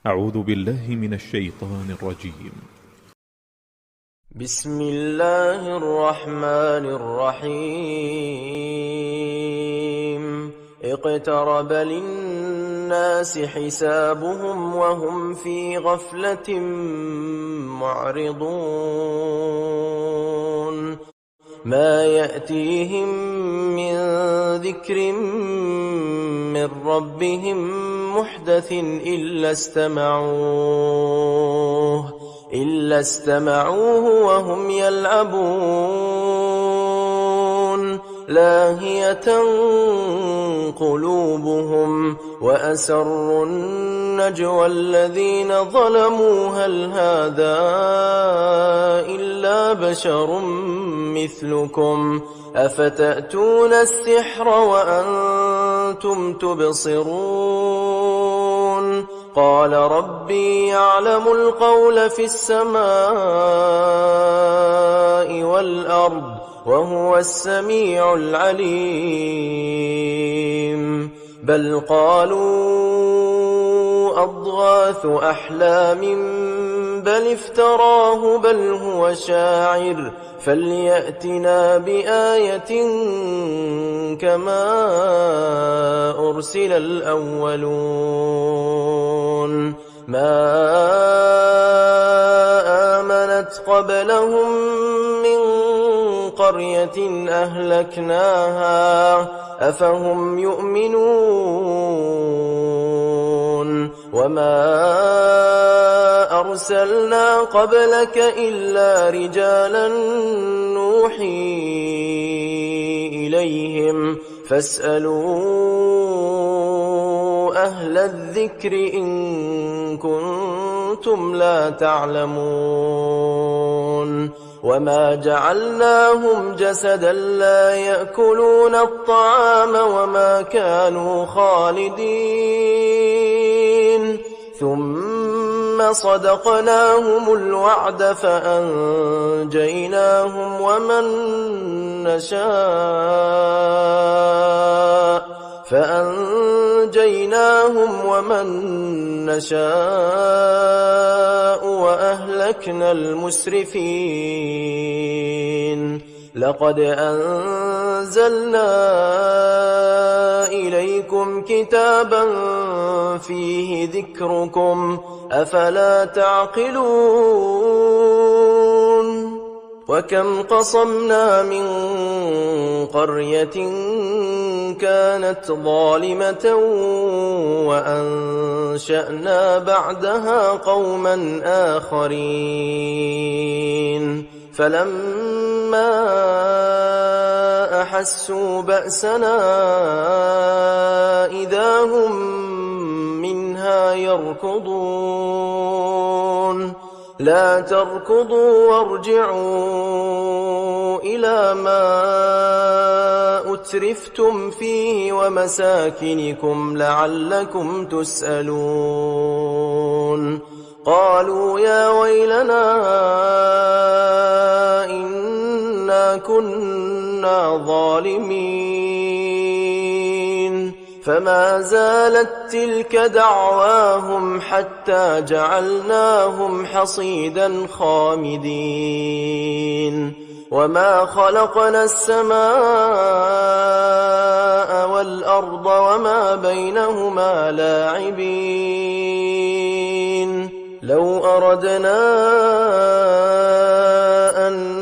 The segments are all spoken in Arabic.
أعوذ بالله من الشيطان الرجيم. بسم الله الرحمن الرحيم. اقترب للناس حسابهم وهم في غفلة معرضون ما يأتيهم من ذكر من ربهم محدث إلا استمعوه وهم يلعبون لاهية قلوبهم وأسروا النجوى الذين ظلموا هل هذا إلا بشر مثلكم أفتأتون السحر وأنتم تبصرون قال ربي يعلم القول في السماء والأرض وهو السميع العليم بل قالوا أضغاث أحلام بل افتراه بل هو شاعر فليأتنا بآية كما أرسل الأولون ما آمنت قبلهم من قرية أهلكناها أفهم يؤمنون وما أرسلنا قبلك إلا رجالا نوحي إليهم فاسألوا أهل الذكر إن كنتم لا تعلمون وما جعلناهم جسدا لا يأكلون الطعام وما كانوا خالدين ثم صدقناهم الوعد فأنجيناهم ومن نشاء وأهلكنا المسرفين لقد أنزلنا إليكم كتابا فيه ذكركم أفلا تعقلون وكم قصمنا من قرية كانت ظالمة وأنشأنا بعدها قوما آخرين فلما أحسوا بأسنا إذا هم منها يركضون لا تركضوا وارجعوا إلى ما أترفتم فيه ومساكنكم لعلكم تسألون قالوا يا ويلنا إنا كنا ظالمين فما زالت تلك دعواهم حتى جعلناهم حصيدا خامدين وما خلقنا السماء والأرض وما بينهما لاعبين لو أردنا أن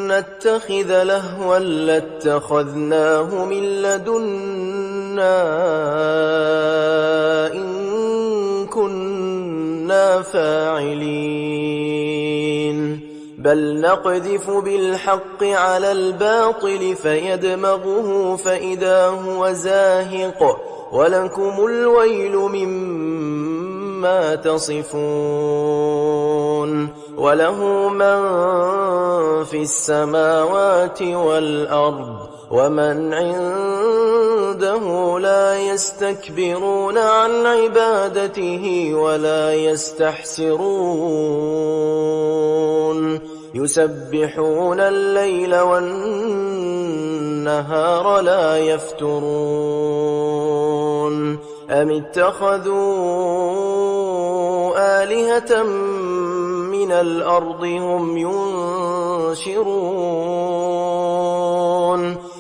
نتخذ لهوا لاتخذناه من لدنا إن كنا فاعلين بل نقذف بالحق على الباطل فيدمغه فإذا هو زاهق ولكم الويل مما تصفون وله من في السماوات والأرض ومن عنده لا يستكبرون عن عبادته ولا يستحسرون يسبحون الليل والنهار لا يفترون أم اتخذوا آلهة من الأرض هم ينشرون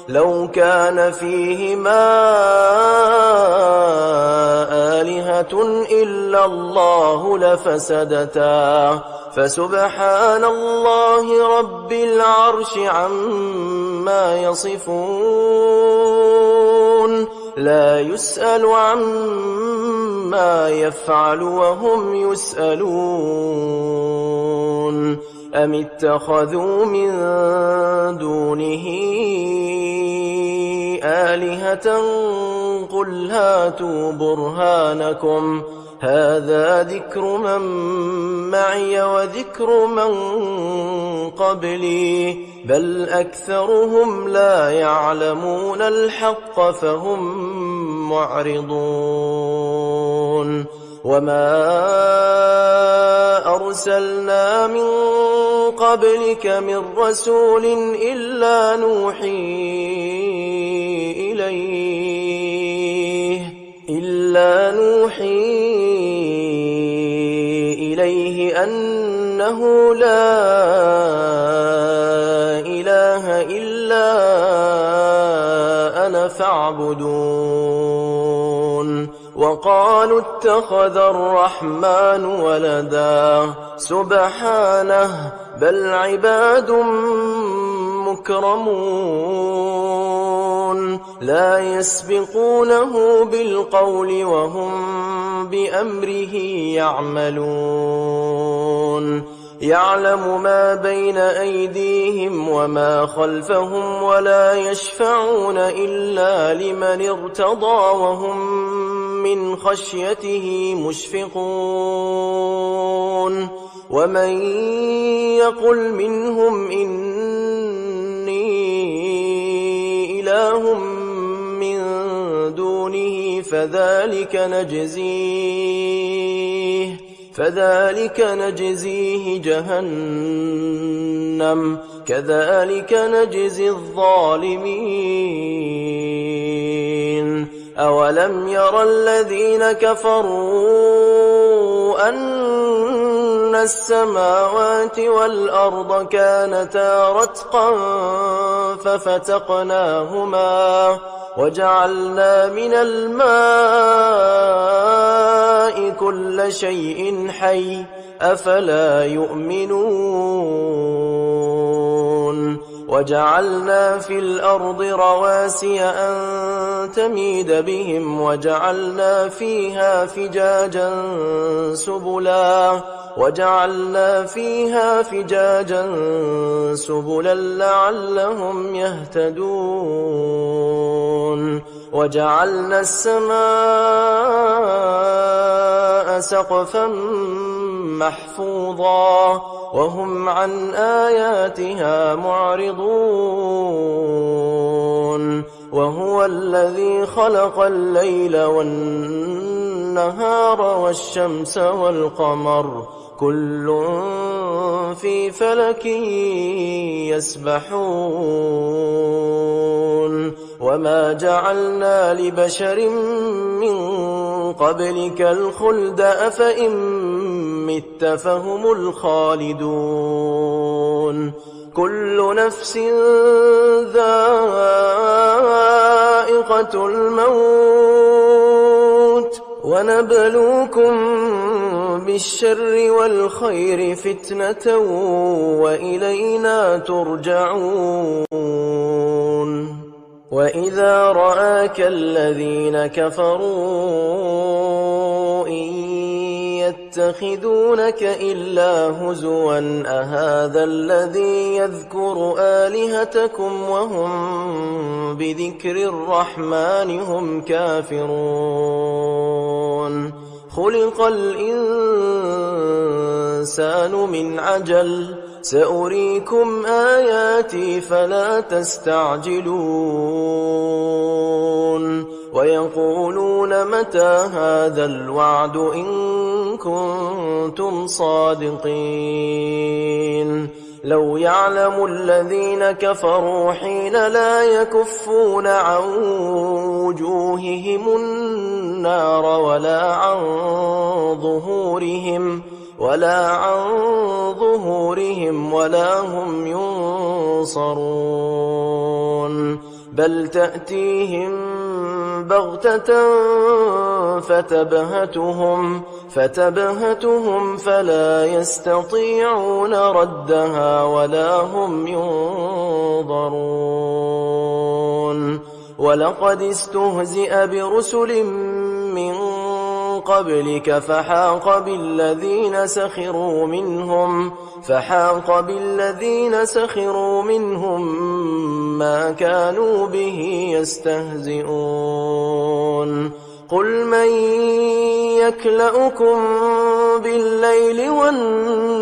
لو كان فيهما آلهة إلا الله لفسدتا فسبحان الله رب العرش عما يصفون لا يسأل عما يفعل وهم يسألون أم اتخذوا من دونه آلهة قل هاتوا برهانكم هذا ذكر من معي وذكر من قبلي بل أكثرهم لا يعلمون الحق فهم معرضون وما أرسلنا من قبلك من رسول إلا نوحي إليه أنه لا إله إلا أنا فاعبدون وقالوا اتخذ الرحمن ولدا سبحانه بل عباد مكرمون لا يسبقونه بالقول وهم بأمره يعملون يعلم ما بين أيديهم وما خلفهم ولا يشفعون إلا لمن ارتضى وهم من خشيته مشفقون ومن يقل منهم إني إله من دونه فذلك نجزيه جهنم كذلك نجزي الظالمين أولم ير الذين كفروا أن السماوات والأرض كانتا رتقا ففتقناهما وجعلنا من الماء كل شيء حي أفلا يؤمنون وجعلنا في الأرض رواسي أن تميد بهم وجعلنا فيها فجاجا سبلا لعلهم يهتدون وجعلنا السماء سقفا محفوظا وهم عن آياتها معرضون وهو الذي خلق الليل والنهار والشمس والقمر كل في فلك يسبحون وما جعلنا لبشر من قبلك الخلد أفإن مت فهم الخالدون كل نفس ذائقة الموت ونبلوكم بالشر والخير فتنة وإلينا ترجعون وإذا رآك الذين كفروا إن يتخذونك إلا هزوا أهذا الذي يذكر آلهتكم وهم بذكر الرحمن هم كافرون خلق الإنسان من عجل سأريكم آياتي فلا تستعجلون ويقولون متى هذا الوعد إن كنتم صادقين لو يعلم الذين كفروا حين لا يكفون عن وجوههم النار ولا عن ظهورهم ولا هم ينصرون بل تأتيهم بغتة فتبهتهم فلا يستطيعون ردها ولا هم ينظرون ولقد استهزئ برسل من قبلك فحاق بالذين سخروا منهم ما كانوا به يستهزئون قل من يكلؤكم بالليل والنهار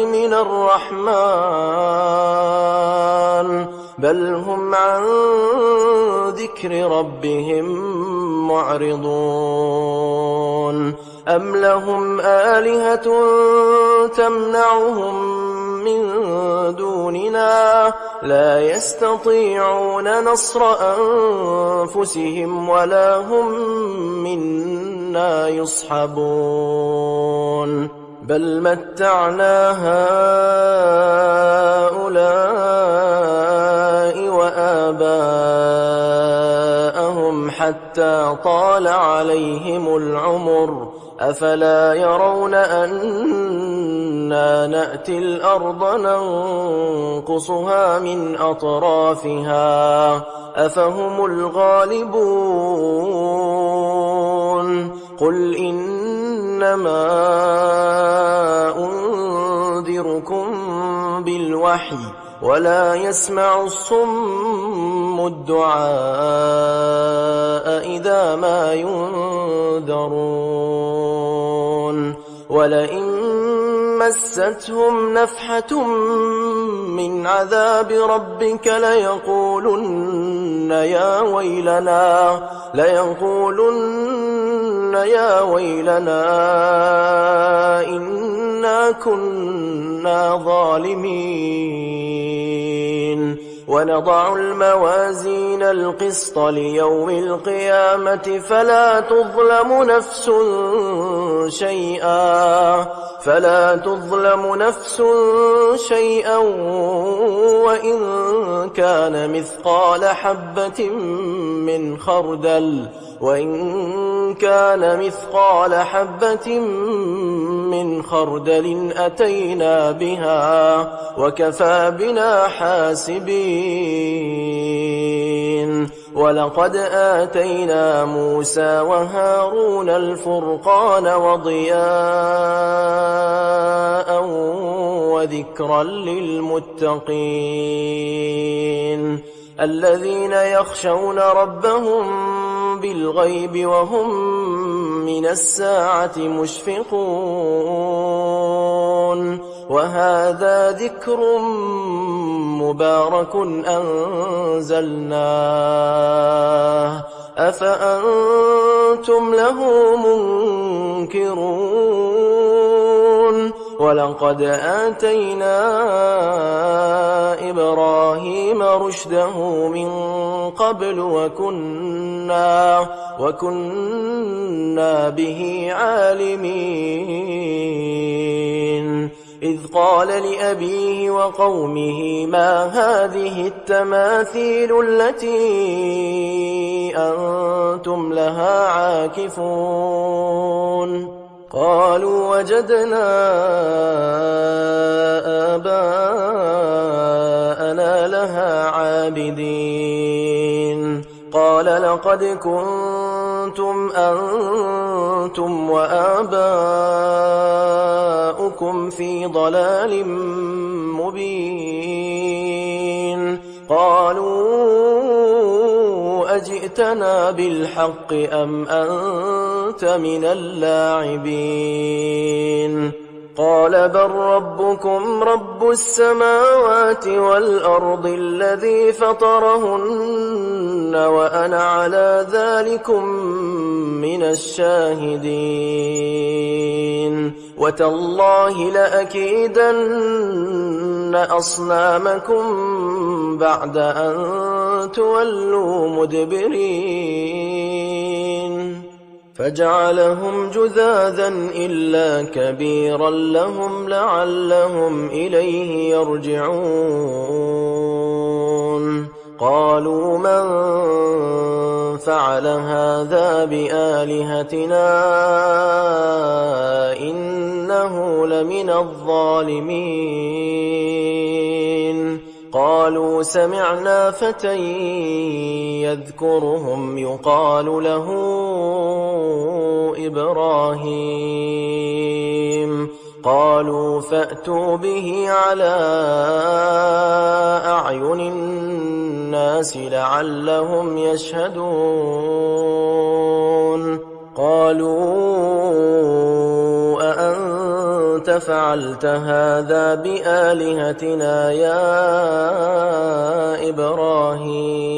من الرحمن بل هم عن ذكر ربهم معرضون أم لهم آلهة تمنعهم من دوننا لا يستطيعون نصر أنفسهم ولا هم منا يصحبون بل متعنا هؤلاء وآباءهم حتى طال عليهم العمر أفلا يرون أنا نأتي الأرض ننقصها من أطرافها أفهم الغالبون قل إنما أنذركم بالوحي ولا يسمع الصم الدعاء إذا ما ينذرون ولئن مستهم نفحة من عذاب ربك ليقولن يا ويلنا إنا كنا ظالمين ونضع الموازين القسط ليوم القيامة فلا تظلم نفس شيئا وإن كان مثقال حبة من خردل أتينا بها وكفى بنا حاسبين ولقد آتينا موسى وهارون الفرقان وضياء وذكرا للمتقين الذين يخشون ربهم بالغيب وهم من الساعة مشفقون وهذا ذكر مبارك أنزلناه أفأنتم له منكرون ولقد آتينا إبراهيم رشده من قبل وكنا به عالمين إذ قال لأبيه وقومه ما هذه التماثيل التي أنتم لها عاكفون قالوا وجدنا آباءنا لها عابدين قال لقد كنتم أنتم وآباؤكم في ضلال مبين قالوا أجئتنا بالحق أم أنت من اللاعبين قال بل ربكم رب السماوات والأرض الذي فطرهن وأنا على ذلكم من الشاهدين وتالله لأكيدن أصنامكم بعد أن تولوا مدبرين فجعلهم جذاذا إلا كبيرا لهم لعلهم إليه يرجعون قالوا من فعل هذا بآلهتنا إنه لمن الظالمين قالوا سمعنا فتى يذكرهم يقال له إبراهيم قالوا فأتوا به على أعين الناس لعلهم يشهدون قالوا أأنت فعلت هذا بآلهتنا يا إبراهيم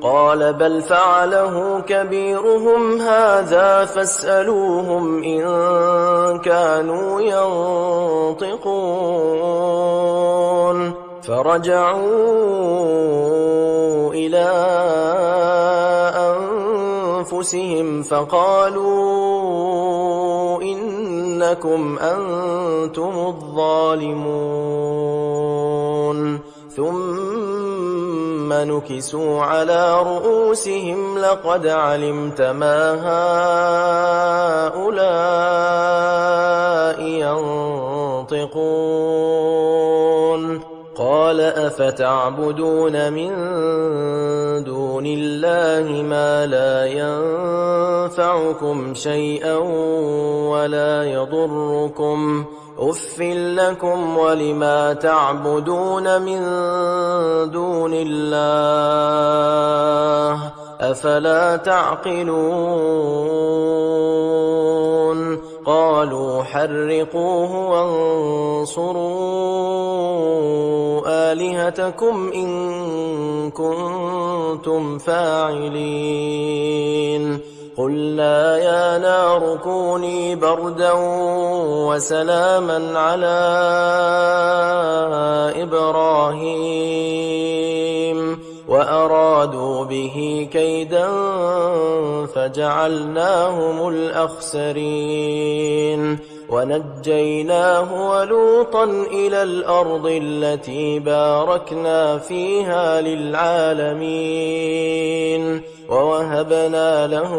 قال بل فعله كبيرهم هذا فاسألوهم إن كانوا ينطقون فرجعوا إلى أنفسهم فقالوا إنكم أنتم الظالمون ثم نكسوا على رؤوسهم لقد علمت ما هؤلاء ينطقون قال أفتعبدون من دون الله ما لا ينفعكم شيئا ولا يضركم أف لكم ولما تعبدون من دون الله أفلا تعقلون قالوا حرقوه وانصروا آلهتكم إن كنتم فاعلين قلنا يا نار كوني بردا وسلاما على إبراهيم وأرادوا به كيدا فجعلناهم الأخسرين ونجيناه ولوطا إلى الأرض التي باركنا فيها للعالمين ووهبنا له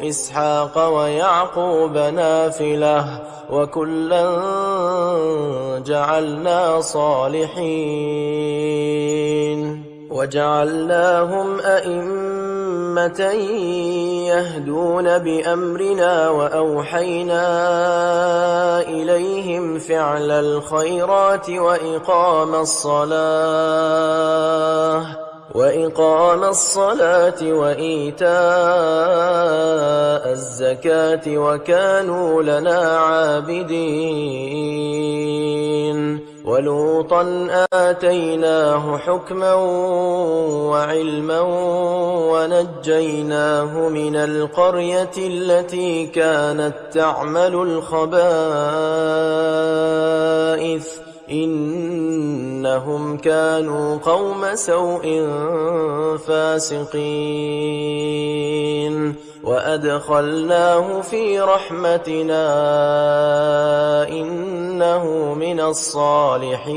إسحاق ويعقوب نافلة وكلا جعلنا صالحين وجعلناهم أئمة يهدون بأمرنا وأوحينا إليهم فعل الخيرات وإقام الصلاة وإيتاء الزكاة وكانوا لنا عابدين ولوطا آتيناه حكما وعلما ونجيناه من القرية التي كانت تعمل الخبائث إنهم كانوا قوم سوء فاسقين وأدخلناه في رحمتنا إنه من الصالحين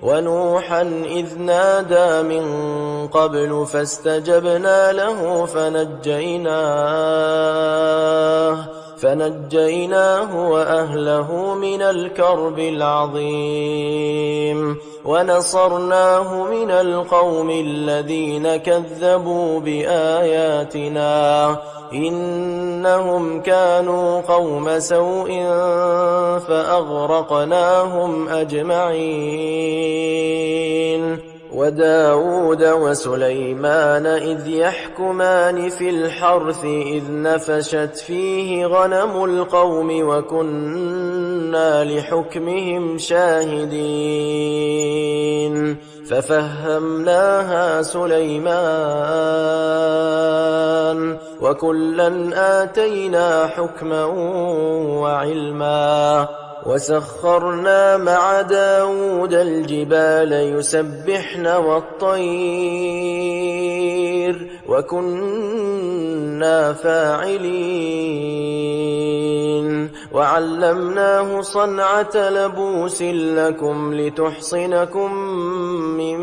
ونوحا إذ نادى من قبل فاستجبنا له فنجيناه وأهله من الكرب العظيم ونصرناه من القوم الذين كذبوا بآياتنا إنهم كانوا قوم سوء فأغرقناهم أجمعين وداود وسليمان إذ يحكمان في الحرث إذ نفشت فيه غنم القوم وكنا لحكمهم شاهدين ففهمناها سليمان وكلا آتينا حكما وعلما وسخرنا مع داود الجبال يسبحن والطير وكنا فاعلين وعلمناه صنعة لبوس لكم لتحصنكم من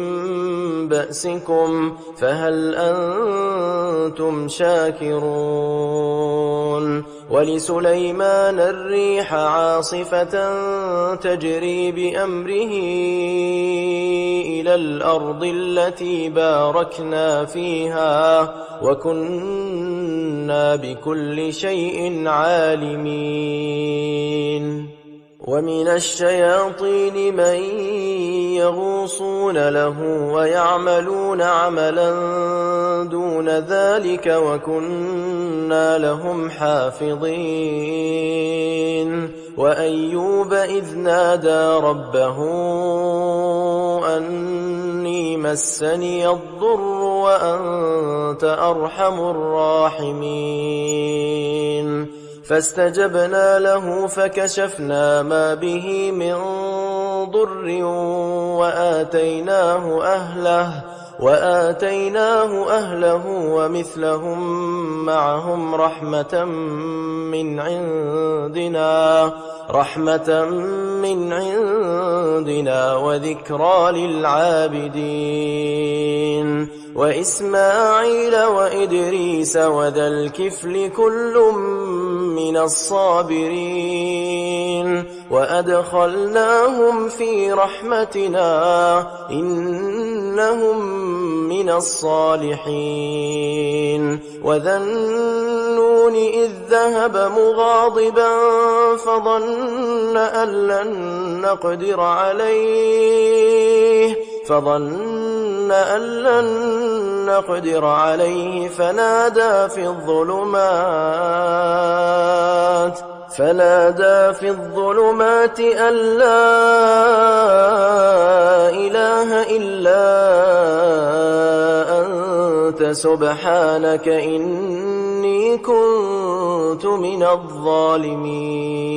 بأسكم فهل أنتم شاكرون ولسليمان الريح عاصفة تجري بأمره إلى الأرض التي باركنا فيها وكنا بكل شيء عالمين ومن الشياطين من يغوصون له ويعملون عملا دون ذلك وكنا لهم حافظين وأيوب إذ نادى ربه أني مسني الضر وأنت أرحم الراحمين فاستجبنا له فكشفنا ما به من ضر وآتيناه أهله ومثلهم معهم رحمة من عندنا وذكرى للعابدين وإسماعيل وإدريس وذا الكفل كل من الصابرين وأدخلناهم في رحمتنا إنهم من الصالحين وذا النون إذ ذهب مغاضبا فظن أن لن نقدر عليه فنادى في الظلمات أن لا إله إلا أنت سبحانك إني كنت من الظالمين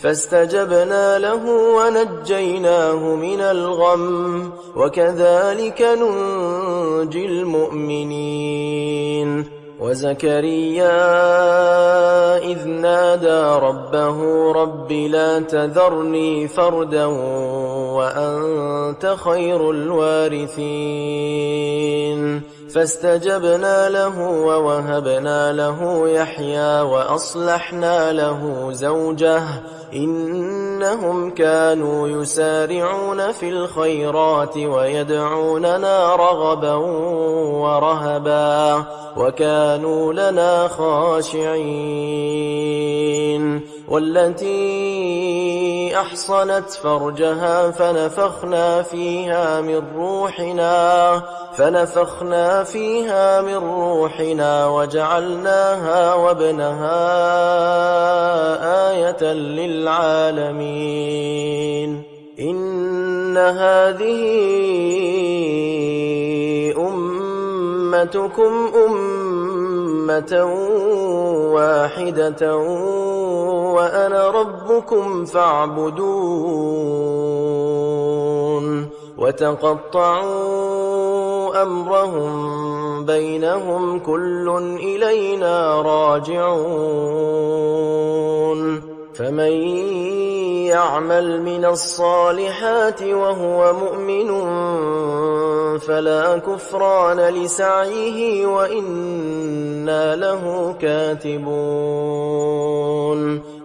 فاستجبنا له ونجيناه من الغم وكذلك ننجي المؤمنين وزكريا إذ نادى ربه رب لا تذرني فردا وأنت خير الوارثين فاستجبنا له ووهبنا له يحيى وأصلحنا له زوجه إنهم كانوا يسارعون في الخيرات ويدعوننا رغبا ورهبا وكانوا لنا خاشعين والتي أحصنت فرجها فنفخنا فيها من روحنا وجعلناها وابنها آية للعالمين إن هذه أمتكم أمة واحدة وأنا ربكم فاعبدون وتقطعوا أمرهم بينهم كل إلينا راجعون فمن يعمل من الصالحات وهو مؤمن فلا كفران لسعيه وإنا له كاتبون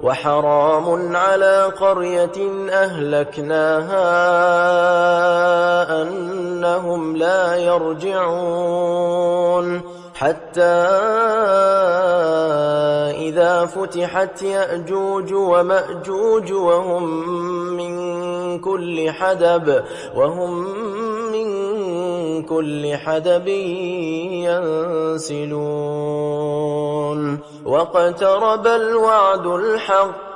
وحرام على قرية أهلكناها أنهم لا يرجعون حتى إذا فتحت يأجوج ومأجوج وهم من كل حدب ينسلون واقترب الوعد الحق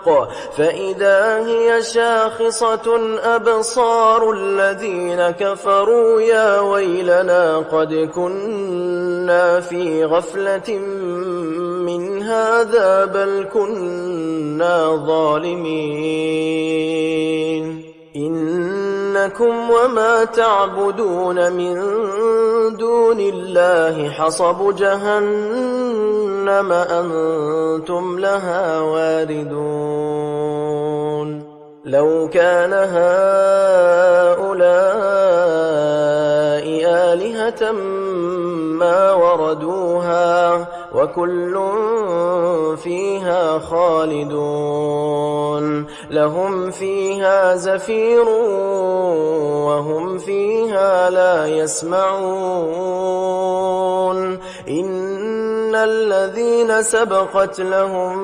فإذا هي شاخصة أبصار الذين كفروا يا ويلنا قد كنا في غفلة من هذا بل كنا ظالمين إن إنكم وما تعبدون من دون الله حصب جهنم أنتم لها واردون لو كان هؤلاء آلهة ما وردوها وكل فيها خالدون لهم فيها زفير وهم فيها لا يسمعون إن الذين سبقت لهم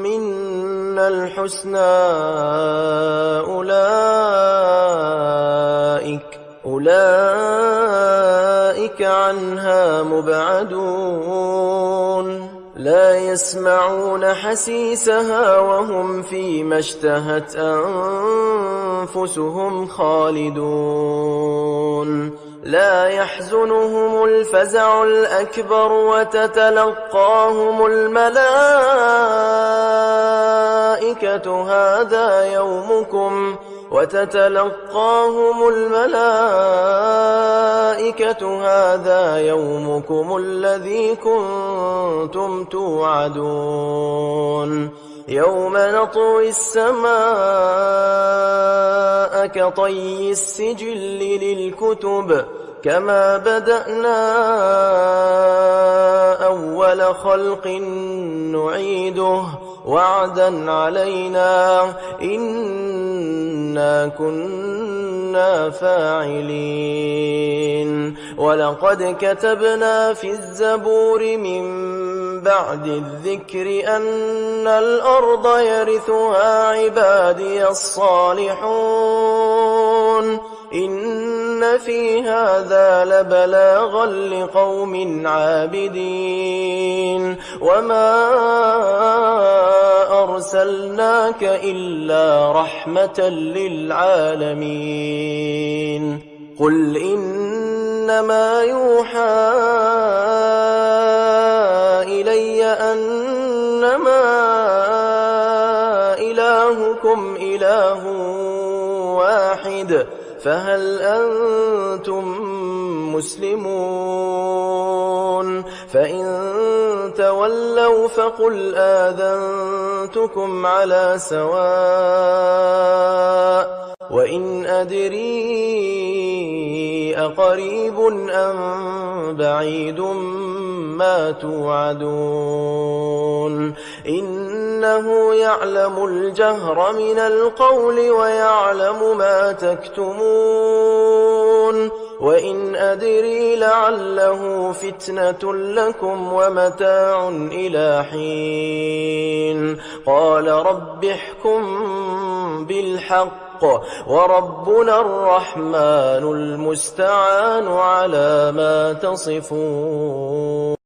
منا الحسنى أولئك عنها مبعدون لا يسمعون حسيسها وهم فيما اشتهت أنفسهم خالدون لا يحزنهم الفزع الأكبر وتتلقاهم الملائكة هذا يومكم الذي كنتم توعدون يوم نطوي السماء كطي السجل للكتب كما بدأنا أول خلق نعيده وعدا علينا إنا كنا فاعلين ولقد كتبنا في الزبور من بعد الذكر أن الأرض يرثها عبادي الصالحون إن في هذا لبلاغا لقوم عابدين وما أرسلناك إلا رحمة للعالمين قل إنما يوحى إلي أنما إلهكم إله واحد فهل أنتم مسلمون فإن تولوا فقل آذنتكم على سواء وإن أدري أقريب أم بعيد ما توعدون إنه يعلم الجهر من القول ويعلم ما تكتمون وإن أدري لعله فتنة لكم ومتاع إلى حين قال رب احكم بالحق وربنا الرحمن المستعان على ما تصفون